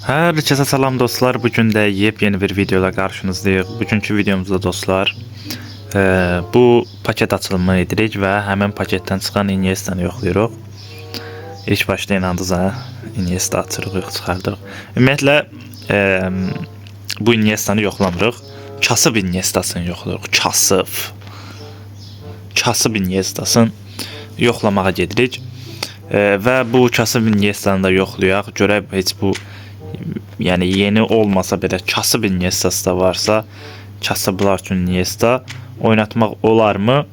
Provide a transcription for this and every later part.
Herkese selam dostlar. Bugün de yepyeni bir videoyla karşınızdayıq. Bugünkü videomuzda dostlar bu paket açılımı edirik və həmin paketdən çıxan Iniesta'nı yoxlayırıq. İlk başta inandınız ha? Iniesta açırıq, çıxardıq. Ümumiyyətlə bu Iniesta'nı yoxlamırıq. Kasıb Iniesta'sını yoxlayırıq. Kasıb Iniesta'sını yoxlamağa gedirik. Və bu kasıb Iniesta'nı da yoxlayaq. Görək heç bu yani yeni olmasa belə kasıb Iniesta'sı da varsa, kasıblar üçün Iniesta oynatmaq olarmı?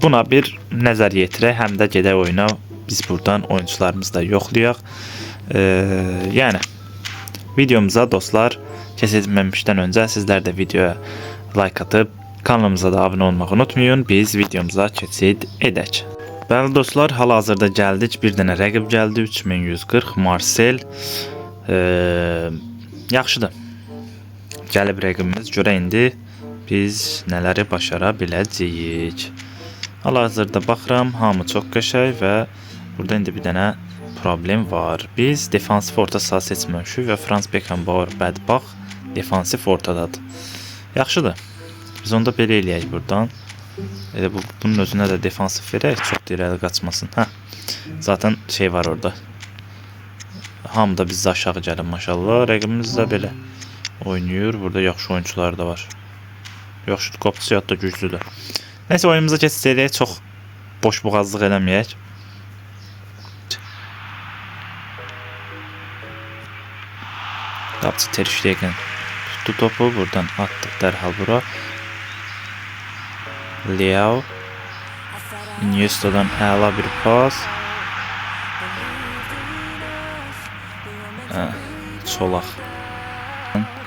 Buna bir nəzər yetirək, həm də gedək oyuna. Biz buradan oyuncularımızı da yoxlayaq. Yəni videomuza dostlar keçməmişdən öncə sizlər də videoya like atıb kanalımıza da abunə olmağı unutmayın. Biz videomuza keçid edək. Bəli dostlar, hal-hazırda gəldik. Bir dənə rəqib gəldi. 3140 Marcel. Yaxşıdır. Gəlib rəqibimiz, görə indi biz nələri başara biləcəyik. Hal-hazırda baxıram, hamı çox qəşəng və burada indi bir dənə problem var. Biz defansif orta saha seçməmişik və Franz Beckenbauer bədbaxt defansif ortadadır. Yaxşıdır. Biz onda belə eləyək buradan. Elə bunun özünə də defansif verək, çox irəli qaçmasın. Zaten şey var orada. Hamı da bizdə aşağı gəlir maşallah. Rəqibimiz də belə oynayır. Burada yaxşı oyuncular da var. Yaxşı qopçu da güclüdür. Nəysə oyunumuza keçsək, çox boş boğazlıq eləməyək. Qapçı Ter Stegen tutdu topu, buradan atdıq dərhal bura. Leao Iniesta'dan əla bir pas. Solaq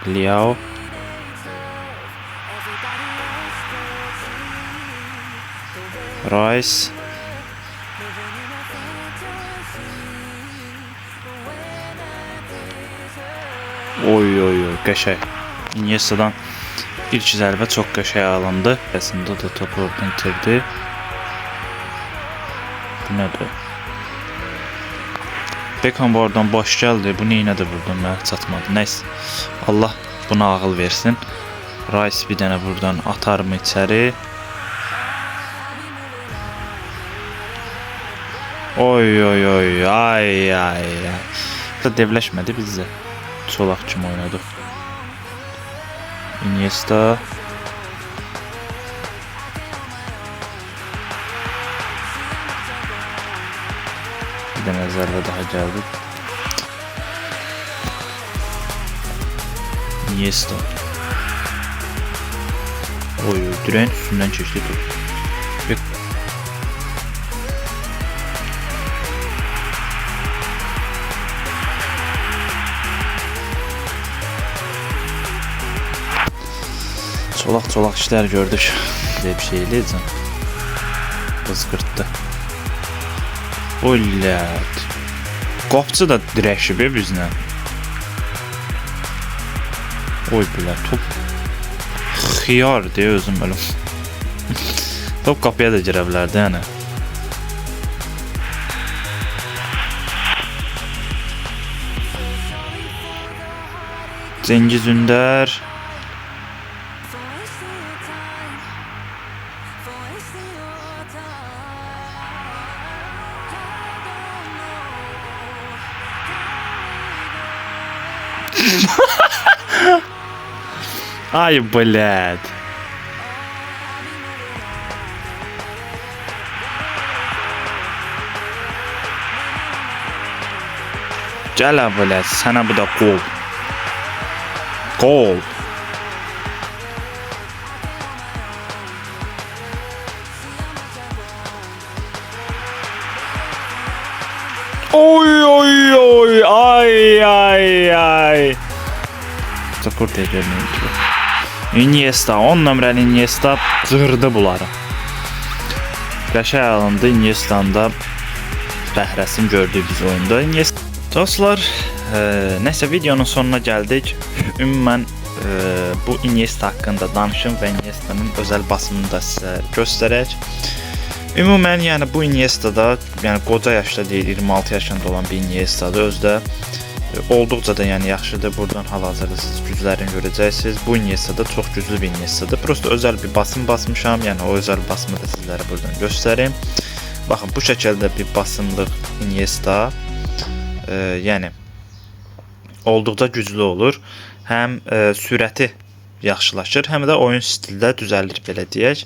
Leao Rice Oy qəşəng. Iniesta'dan ilk zərbə çox qəşəng alındı. Əslində da topu oradan itirdi. Bu nədir? Beckenbauer'dan boş gəldi. Bu neynədir buradan? Mənə çatmadı. Nəysə. Allah buna ağıl versin. Rice bir dənə buradan atar mı içəri? Oy. Ay. Devləşmədi bizdə. Solaq kimi oynadıq. Iniesta. Bir dənə zərbə daha gəldi. Iniesta. Oy, dirəyin üstündən keçdi top. Çolaq işlər gördük. Belə bir şey eləyəcəm. Qızqırtdı. Ollət. Qopçu da dirəşib bizlə. Oy bilə, top xiyar deyə özüm ölüm. Top qapıya da girə bilərdi yəni. Cengiz Ünder. Ай, блядь. Gələ, блядь, sənə bu da qol. Qol. Oy. Ay. Zakurt edirəm. Iniesta, 10 nömrəli Iniesta zırdı bunları. Qəşəng alındı. Iniesta'nın da bəhrəsini gördük biz oyunda. Iniesta. Dostlar, nəsə videonun sonuna gəldik. Ümumən bu Iniesta haqqında danışım və Iniesta'nın özəl basımını da sizə göstərək. Ümumən yəni bu Iniesta da yəni qoca yaşda deyil, 26 yaşında olan bir Iniesta da özdə olduqca da yəni yaxşıdır. Buradan hal-hazırda siz güclərini görəcəksiniz. Bu Iniesta da çox güclü bir Iniestadır. Prosta özəl bir basım basmışam. Yəni o özəl basımı da sizlərə buradan göstərim. Baxın, bu şəkildə bir basımlıq Iniesta, yəni olduqca güclü olur. Həm sürəti yaxşılaşır, həm də oyun stildə düzəlir, belə deyək.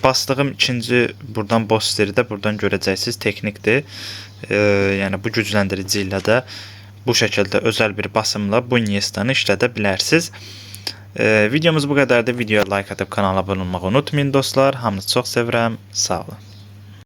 Basdığım ikinci buradan boosteri də buradan görəcəksiniz, texnikdir. Yəni bu gücləndirici ilə də bu şəkildə özəl bir basımla bu Iniesta'nı işlədə bilərsiniz. Videomuz bu qədərdir. Videoya like atıb kanala abunə olmağı unutmayın dostlar. Hamınızı çox sevirəm. Sağ olun.